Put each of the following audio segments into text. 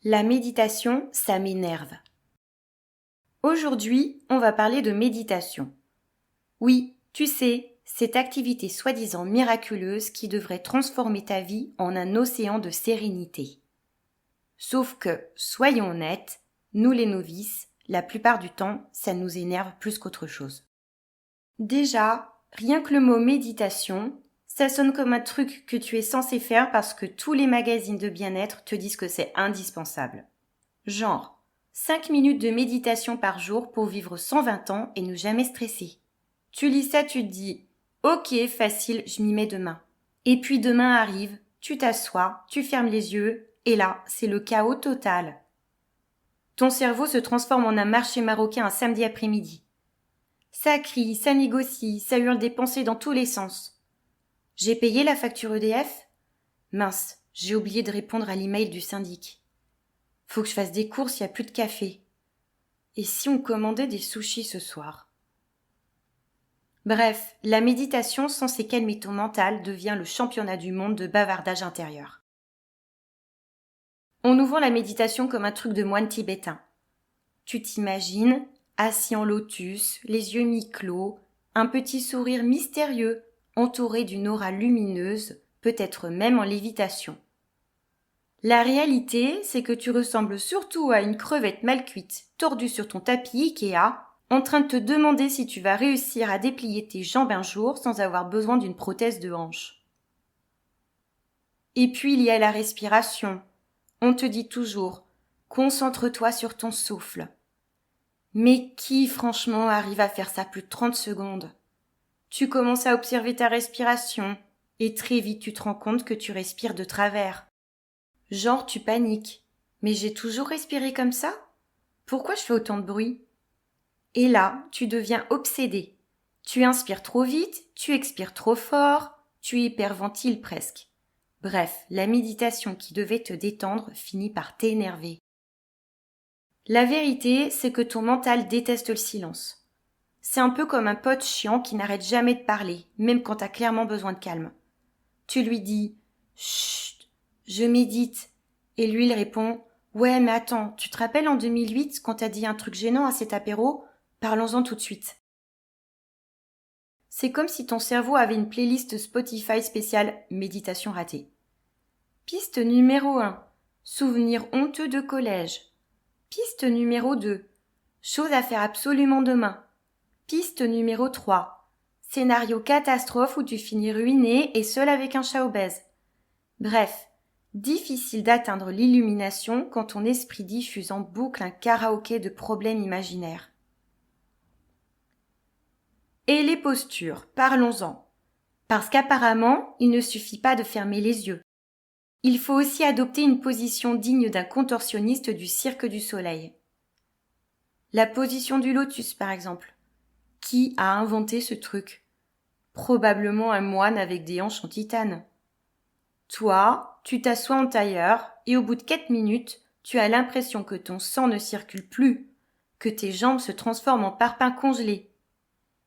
La méditation, ça m'énerve. Aujourd'hui, on va parler de méditation. Oui, tu sais, cette activité soi-disant miraculeuse qui devrait transformer ta vie en un océan de sérénité. Sauf que, soyons honnêtes, nous les novices, la plupart du temps, ça nous énerve plus qu'autre chose. Déjà, rien que le mot méditation, ça sonne comme un truc que tu es censé faire parce que tous les magazines de bien-être te disent que c'est indispensable. Genre, 5 minutes de méditation par jour pour vivre 120 ans et ne jamais stresser. Tu lis ça, tu te dis « Ok, facile, je m'y mets demain ». Et puis demain arrive, tu t'assois, tu fermes les yeux, et là, c'est le chaos total. Ton cerveau se transforme en un marché marocain un samedi après-midi. Ça crie, ça négocie, ça hurle des pensées dans tous les sens. J'ai payé la facture EDF ? Mince, j'ai oublié de répondre à l'email du syndic. Faut que je fasse des courses, il n'y a plus de café. Et si on commandait des sushis ce soir ? Bref, la méditation censée calmer ton mental devient le championnat du monde de bavardage intérieur. On nous vend la méditation comme un truc de moine tibétain. Tu t'imagines, assis en lotus, les yeux mi-clos, un petit sourire mystérieux, entouré d'une aura lumineuse, peut-être même en lévitation. La réalité, c'est que tu ressembles surtout à une crevette mal cuite, tordue sur ton tapis Ikea, en train de te demander si tu vas réussir à déplier tes jambes un jour sans avoir besoin d'une prothèse de hanche. Et puis il y a la respiration. On te dit toujours « Concentre-toi sur ton souffle ». Mais qui, franchement, arrive à faire ça plus de 30 secondes ? Tu commences à observer ta respiration, et très vite tu te rends compte que tu respires de travers. Genre, tu paniques. Mais j'ai toujours respiré comme ça ? Pourquoi je fais autant de bruit ? Et là, tu deviens obsédé. Tu inspires trop vite, tu expires trop fort, tu hyperventiles presque. Bref, la méditation qui devait te détendre finit par t'énerver. La vérité, c'est que ton mental déteste le silence. C'est un peu comme un pote chiant qui n'arrête jamais de parler, même quand t'as clairement besoin de calme. Tu lui dis « Chut, je médite ». Et lui, il répond « Ouais, mais attends, tu te rappelles en 2008 quand t'as dit un truc gênant à cet apéro ? Parlons-en tout de suite. » C'est comme si ton cerveau avait une playlist Spotify spéciale « Méditation ratée ». Piste numéro 1. Souvenir honteux de collège. Piste numéro 2. Chose à faire absolument demain. Piste numéro 3. Scénario catastrophe où tu finis ruiné et seul avec un chat obèse. Bref, difficile d'atteindre l'illumination quand ton esprit diffuse en boucle un karaoké de problèmes imaginaires. Et les postures, parlons-en. Parce qu'apparemment, il ne suffit pas de fermer les yeux. Il faut aussi adopter une position digne d'un contorsionniste du Cirque du Soleil. La position du lotus, par exemple. Qui a inventé ce truc ? Probablement un moine avec des hanches en titane. Toi, tu t'assois en tailleur et au bout de 4 minutes, tu as l'impression que ton sang ne circule plus, que tes jambes se transforment en parpaings congelés.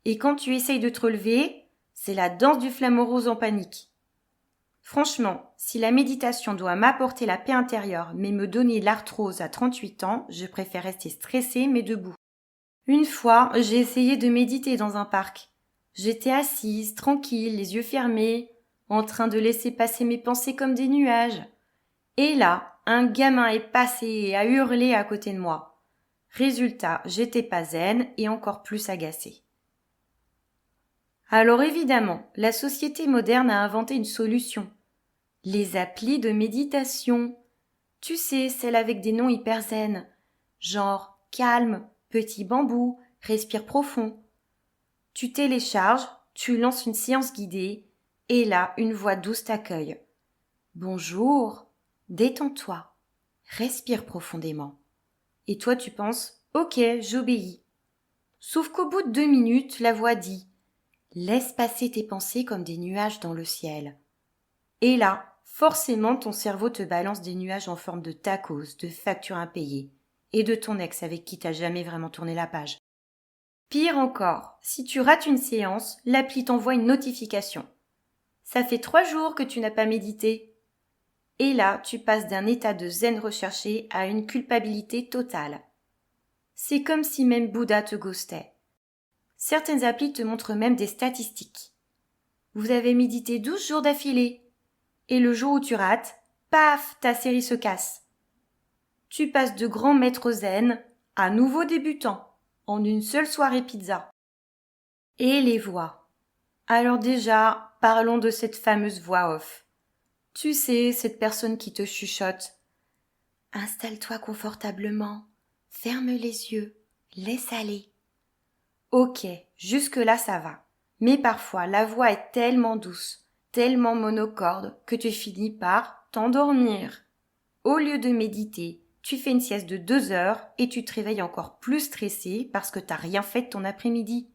Et quand tu essayes de te relever, c'est la danse du flamant rose en panique. Franchement, si la méditation doit m'apporter la paix intérieure mais me donner l'arthrose à 38 ans, je préfère rester stressée mais debout. Une fois, j'ai essayé de méditer dans un parc. J'étais assise, tranquille, les yeux fermés, en train de laisser passer mes pensées comme des nuages. Et là, un gamin est passé et a hurlé à côté de moi. Résultat, j'étais pas zen et encore plus agacée. Alors évidemment, la société moderne a inventé une solution. Les applis de méditation. Tu sais, celles avec des noms hyper zen. Genre calme, petit bambou, respire profond. Tu télécharges, tu lances une séance guidée, et là, une voix douce t'accueille. Bonjour, détends-toi, respire profondément. Et toi, tu penses, ok, j'obéis. Sauf qu'au bout de 2 minutes, la voix dit, laisse passer tes pensées comme des nuages dans le ciel. Et là, forcément, ton cerveau te balance des nuages en forme de tacos, de factures impayées, et de ton ex avec qui t'as jamais vraiment tourné la page. Pire encore, si tu rates une séance, l'appli t'envoie une notification. Ça fait 3 jours que tu n'as pas médité. Et là, tu passes d'un état de zen recherché à une culpabilité totale. C'est comme si même Bouddha te ghostait. Certaines applis te montrent même des statistiques. Vous avez médité 12 jours d'affilée. Et le jour où tu rates, paf, ta série se casse. Tu passes de grand maître zen à nouveau débutant, en une seule soirée pizza. Et les voix. Alors déjà, parlons de cette fameuse voix off. Tu sais, cette personne qui te chuchote. Installe-toi confortablement, ferme les yeux, laisse aller. Ok, jusque-là ça va. Mais parfois la voix est tellement douce, tellement monocorde que tu finis par t'endormir. Au lieu de méditer, tu fais une sieste de 2 heures et tu te réveilles encore plus stressé parce que t'as rien fait de ton après-midi.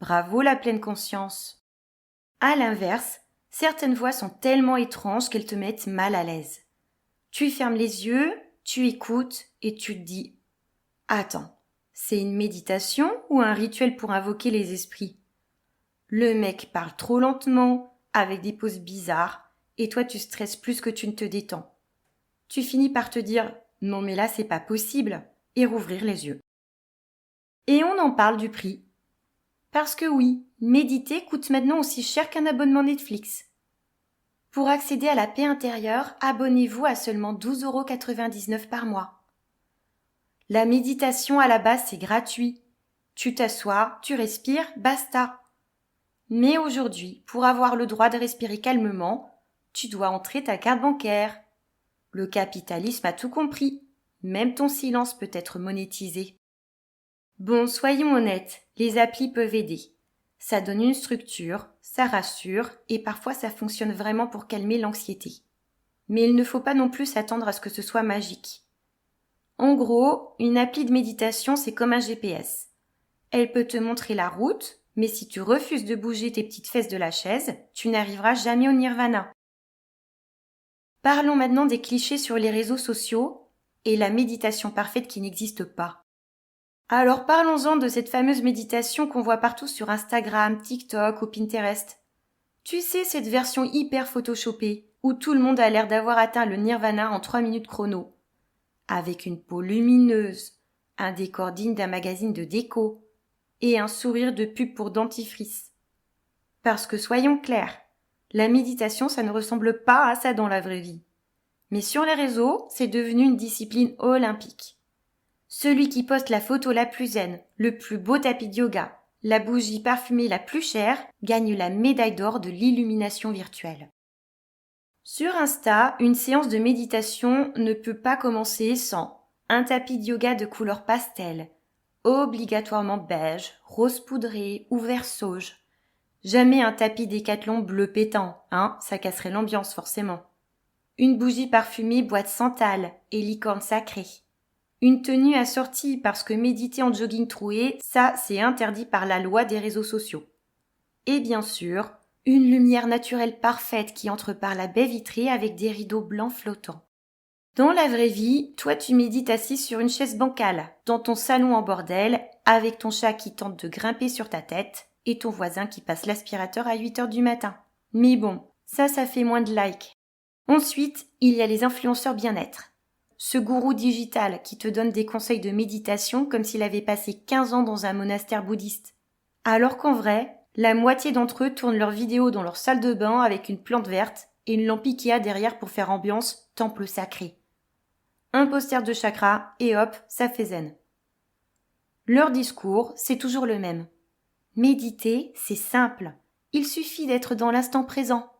Bravo la pleine conscience. À l'inverse, certaines voix sont tellement étranges qu'elles te mettent mal à l'aise. Tu fermes les yeux, tu écoutes et tu te dis « Attends, c'est une méditation ou un rituel pour invoquer les esprits ?» Le mec parle trop lentement, avec des pauses bizarres, et toi tu stresses plus que tu ne te détends. Tu finis par te dire « Non mais là c'est pas possible » et rouvrir les yeux. Et on en parle du prix. Parce que oui, méditer coûte maintenant aussi cher qu'un abonnement Netflix. Pour accéder à la paix intérieure, abonnez-vous à seulement 12,99 € par mois. La méditation à la base c'est gratuit. Tu t'assois, tu respires, basta. Mais aujourd'hui, pour avoir le droit de respirer calmement, tu dois entrer ta carte bancaire. Le capitalisme a tout compris. Même ton silence peut être monétisé. Bon, soyons honnêtes, les applis peuvent aider. Ça donne une structure, ça rassure et parfois ça fonctionne vraiment pour calmer l'anxiété. Mais il ne faut pas non plus s'attendre à ce que ce soit magique. En gros, une appli de méditation c'est comme un GPS. Elle peut te montrer la route, mais si tu refuses de bouger tes petites fesses de la chaise, tu n'arriveras jamais au nirvana. Parlons maintenant des clichés sur les réseaux sociaux et la méditation parfaite qui n'existe pas. Alors parlons-en de cette fameuse méditation qu'on voit partout sur Instagram, TikTok ou Pinterest. Tu sais, cette version hyper photoshopée, où tout le monde a l'air d'avoir atteint le nirvana en 3 minutes chrono. Avec une peau lumineuse, un décor digne d'un magazine de déco, et un sourire de pub pour dentifrice. Parce que soyons clairs, la méditation ça ne ressemble pas à ça dans la vraie vie. Mais sur les réseaux, c'est devenu une discipline olympique. Celui qui poste la photo la plus zen, le plus beau tapis de yoga, la bougie parfumée la plus chère, gagne la médaille d'or de l'illumination virtuelle. Sur Insta, une séance de méditation ne peut pas commencer sans un tapis de yoga de couleur pastel, obligatoirement beige, rose poudré ou vert sauge. Jamais un tapis Décathlon bleu pétant, ça casserait l'ambiance forcément. Une bougie parfumée boîte santal et licorne sacrée. Une tenue assortie parce que méditer en jogging troué, ça c'est interdit par la loi des réseaux sociaux. Et bien sûr, une lumière naturelle parfaite qui entre par la baie vitrée avec des rideaux blancs flottants. Dans la vraie vie, toi tu médites assis sur une chaise bancale, dans ton salon en bordel, avec ton chat qui tente de grimper sur ta tête et ton voisin qui passe l'aspirateur à 8 heures du matin. Mais bon, ça fait moins de likes. Ensuite, il y a les influenceurs bien-être. Ce gourou digital qui te donne des conseils de méditation comme s'il avait passé 15 ans dans un monastère bouddhiste. Alors qu'en vrai, la moitié d'entre eux tournent leurs vidéos dans leur salle de bain avec une plante verte et une lampe Ikea derrière pour faire ambiance temple sacré. Un poster de chakra et hop, ça fait zen. Leur discours, c'est toujours le même. Méditer, c'est simple. Il suffit d'être dans l'instant présent.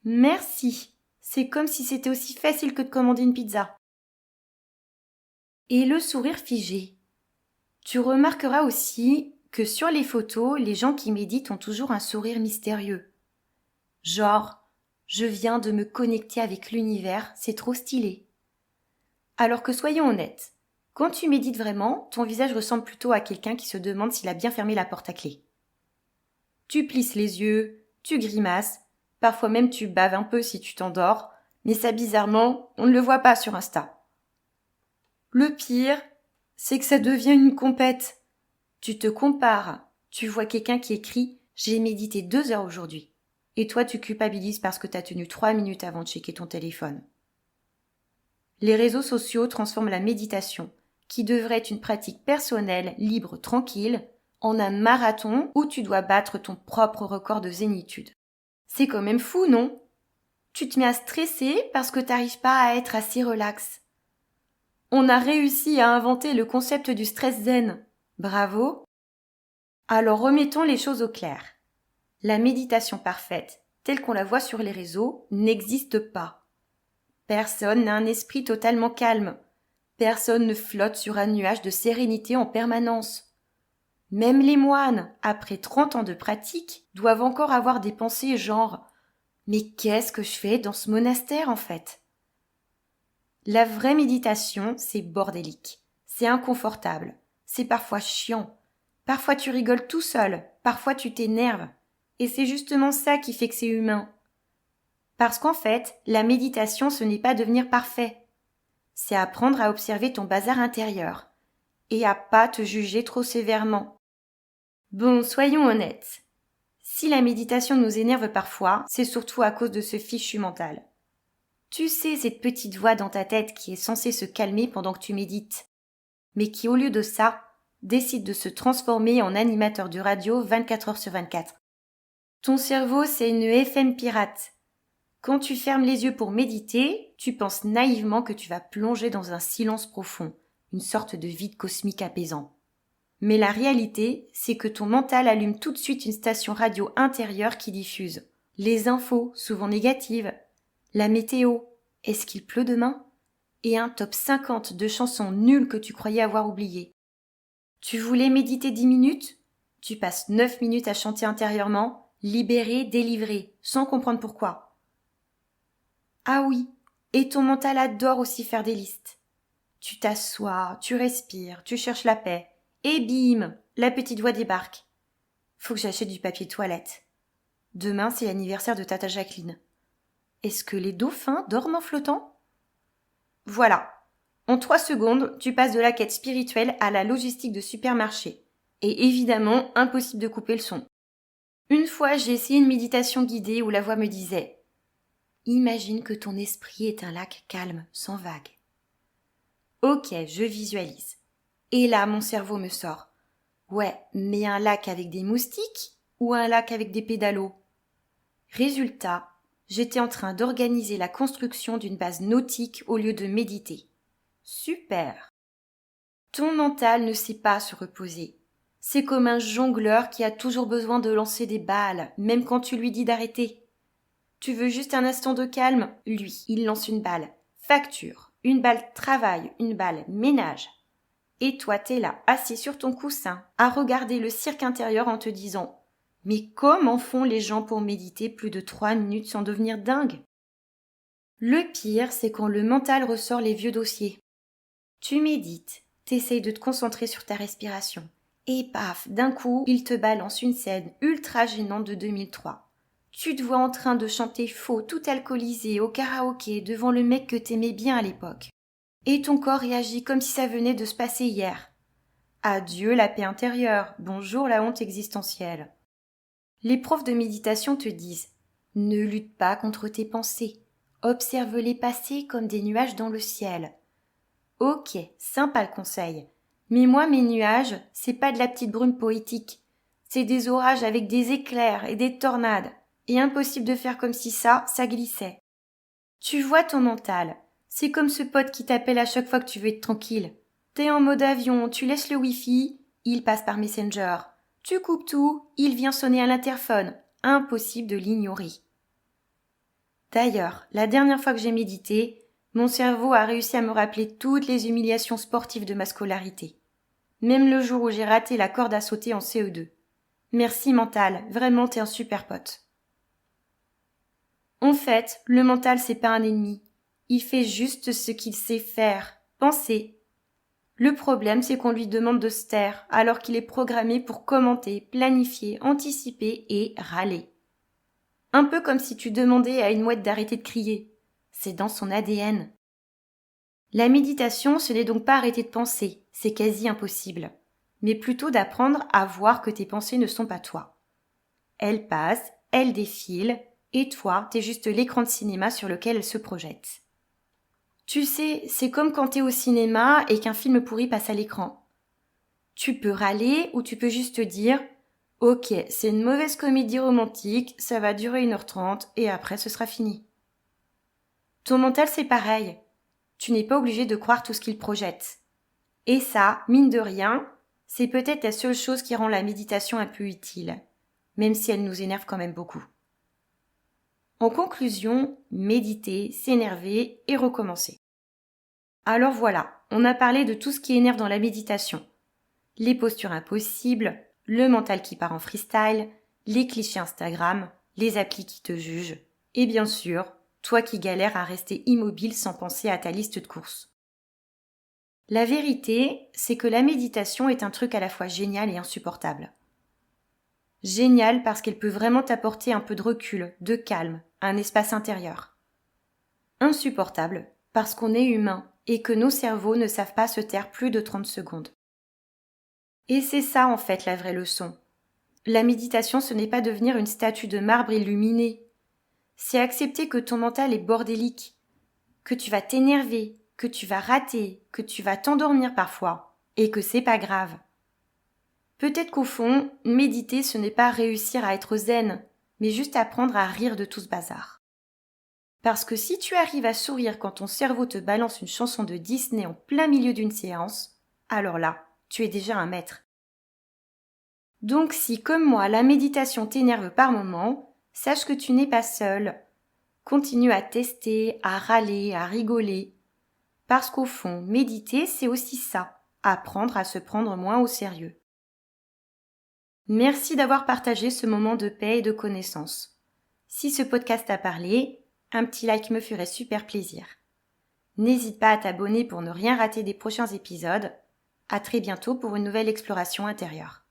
Merci. C'est comme si c'était aussi facile que de commander une pizza. Et le sourire figé. Tu remarqueras aussi que sur les photos, les gens qui méditent ont toujours un sourire mystérieux. Genre, je viens de me connecter avec l'univers, c'est trop stylé. Alors que soyons honnêtes, quand tu médites vraiment, ton visage ressemble plutôt à quelqu'un qui se demande s'il a bien fermé la porte à clé. Tu plisses les yeux, tu grimaces, parfois même tu baves un peu si tu t'endors, mais ça bizarrement, on ne le voit pas sur Insta. Le pire, c'est que ça devient une compète. Tu te compares, tu vois quelqu'un qui écrit « J'ai médité 2 heures aujourd'hui » et toi tu culpabilises parce que t'as tenu 3 minutes avant de checker ton téléphone. Les réseaux sociaux transforment la méditation, qui devrait être une pratique personnelle, libre, tranquille, en un marathon où tu dois battre ton propre record de zénitude. C'est quand même fou, non ? Tu te mets à stresser parce que t'arrives pas à être assez relax. On a réussi à inventer le concept du stress zen. Bravo. Alors remettons les choses au clair. La méditation parfaite, telle qu'on la voit sur les réseaux, n'existe pas. Personne n'a un esprit totalement calme. Personne ne flotte sur un nuage de sérénité en permanence. Même les moines, après 30 ans de pratique, doivent encore avoir des pensées genre « Mais qu'est-ce que je fais dans ce monastère en fait ?» La vraie méditation, c'est bordélique, c'est inconfortable, c'est parfois chiant, parfois tu rigoles tout seul, parfois tu t'énerves, et c'est justement ça qui fait que c'est humain. Parce qu'en fait, la méditation, ce n'est pas devenir parfait, c'est apprendre à observer ton bazar intérieur, et à pas te juger trop sévèrement. Bon, soyons honnêtes. Si la méditation nous énerve parfois, c'est surtout à cause de ce fichu mental. Tu sais, cette petite voix dans ta tête qui est censée se calmer pendant que tu médites, mais qui, au lieu de ça, décide de se transformer en animateur de radio 24 heures sur 24. Ton cerveau, c'est une FM pirate. Quand tu fermes les yeux pour méditer, tu penses naïvement que tu vas plonger dans un silence profond, une sorte de vide cosmique apaisant. Mais la réalité, c'est que ton mental allume tout de suite une station radio intérieure qui diffuse les infos, souvent négatives, la météo, est-ce qu'il pleut demain ? Et un top 50 de chansons nulles que tu croyais avoir oubliées. Tu voulais méditer 10 minutes ? Tu passes 9 minutes à chanter intérieurement, libéré, délivré, sans comprendre pourquoi. Ah oui, et ton mental adore aussi faire des listes. Tu t'assois, tu respires, tu cherches la paix, et bim, la petite voix débarque. Faut que j'achète du papier toilette. Demain, c'est l'anniversaire de Tata Jacqueline. Est-ce que les dauphins dorment en flottant ? Voilà. En 3 secondes, tu passes de la quête spirituelle à la logistique de supermarché. Et évidemment, impossible de couper le son. Une fois, j'ai essayé une méditation guidée où la voix me disait « Imagine que ton esprit est un lac calme, sans vagues. » Ok, je visualise. Et là, mon cerveau me sort « Ouais, mais un lac avec des moustiques ou un lac avec des pédalos ?» Résultat, j'étais en train d'organiser la construction d'une base nautique au lieu de méditer. Super! Ton mental ne sait pas se reposer. C'est comme un jongleur qui a toujours besoin de lancer des balles, même quand tu lui dis d'arrêter. Tu veux juste un instant de calme ? Lui, il lance une balle facture, une balle travail, une balle ménage. Et toi, t'es là, assis sur ton coussin, à regarder le cirque intérieur en te disant « Mais comment font les gens pour méditer plus de 3 minutes sans devenir dingues ?» Le pire, c'est quand le mental ressort les vieux dossiers. Tu médites, t'essayes de te concentrer sur ta respiration. Et paf, d'un coup, il te balance une scène ultra gênante de 2003. Tu te vois en train de chanter faux, tout alcoolisé, au karaoké, devant le mec que t'aimais bien à l'époque. Et ton corps réagit comme si ça venait de se passer hier. Adieu la paix intérieure, bonjour la honte existentielle. Les profs de méditation te disent « Ne lutte pas contre tes pensées, observe-les passer comme des nuages dans le ciel. » Ok, sympa le conseil. Mais moi, mes nuages, c'est pas de la petite brume poétique. C'est des orages avec des éclairs et des tornades. Et impossible de faire comme si ça glissait. Tu vois ton mental. C'est comme ce pote qui t'appelle à chaque fois que tu veux être tranquille. T'es en mode avion, tu laisses le wifi, il passe par Messenger. Tu coupes tout, il vient sonner à l'interphone. Impossible de l'ignorer. D'ailleurs, la dernière fois que j'ai médité, mon cerveau a réussi à me rappeler toutes les humiliations sportives de ma scolarité. Même le jour où j'ai raté la corde à sauter en CE2. Merci mental, vraiment t'es un super pote. En fait, le mental c'est pas un ennemi. Il fait juste ce qu'il sait faire, penser. Le problème c'est qu'on lui demande de se taire alors qu'il est programmé pour commenter, planifier, anticiper et râler. Un peu comme si tu demandais à une mouette d'arrêter de crier. C'est dans son ADN. La méditation, ce n'est donc pas arrêter de penser, c'est quasi impossible, mais plutôt d'apprendre à voir que tes pensées ne sont pas toi. Elles passent, elles défilent, et toi, t'es juste l'écran de cinéma sur lequel elle se projette. Tu sais, c'est comme quand t'es au cinéma et qu'un film pourri passe à l'écran. Tu peux râler ou tu peux juste te dire « Ok, c'est une mauvaise comédie romantique, ça va durer 1h30 et après ce sera fini. » Ton mental c'est pareil. Tu n'es pas obligé de croire tout ce qu'il projette. Et ça, mine de rien, c'est peut-être la seule chose qui rend la méditation un peu utile, même si elle nous énerve quand même beaucoup. En conclusion, méditer, s'énerver et recommencer. Alors voilà, on a parlé de tout ce qui énerve dans la méditation. Les postures impossibles, le mental qui part en freestyle, les clichés Instagram, les applis qui te jugent, et bien sûr, toi qui galères à rester immobile sans penser à ta liste de courses. La vérité, c'est que la méditation est un truc à la fois génial et insupportable. Génial parce qu'elle peut vraiment t'apporter un peu de recul, de calme, un espace intérieur. Insupportable parce qu'on est humain et que nos cerveaux ne savent pas se taire plus de 30 secondes. Et c'est ça en fait la vraie leçon. La méditation, ce n'est pas devenir une statue de marbre illuminée. C'est accepter que ton mental est bordélique, que tu vas t'énerver, que tu vas rater, que tu vas t'endormir parfois, et que c'est pas grave. Peut-être qu'au fond, méditer ce n'est pas réussir à être zen, mais juste apprendre à rire de tout ce bazar. Parce que si tu arrives à sourire quand ton cerveau te balance une chanson de Disney en plein milieu d'une séance, alors là, tu es déjà un maître. Donc si, comme moi, la méditation t'énerve par moments, sache que tu n'es pas seul. Continue à tester, à râler, à rigoler. Parce qu'au fond, méditer, c'est aussi ça, apprendre à se prendre moins au sérieux. Merci d'avoir partagé ce moment de paix et de connaissance. Si ce podcast t'a parlé, un petit like me ferait super plaisir. N'hésite pas à t'abonner pour ne rien rater des prochains épisodes. À très bientôt pour une nouvelle exploration intérieure.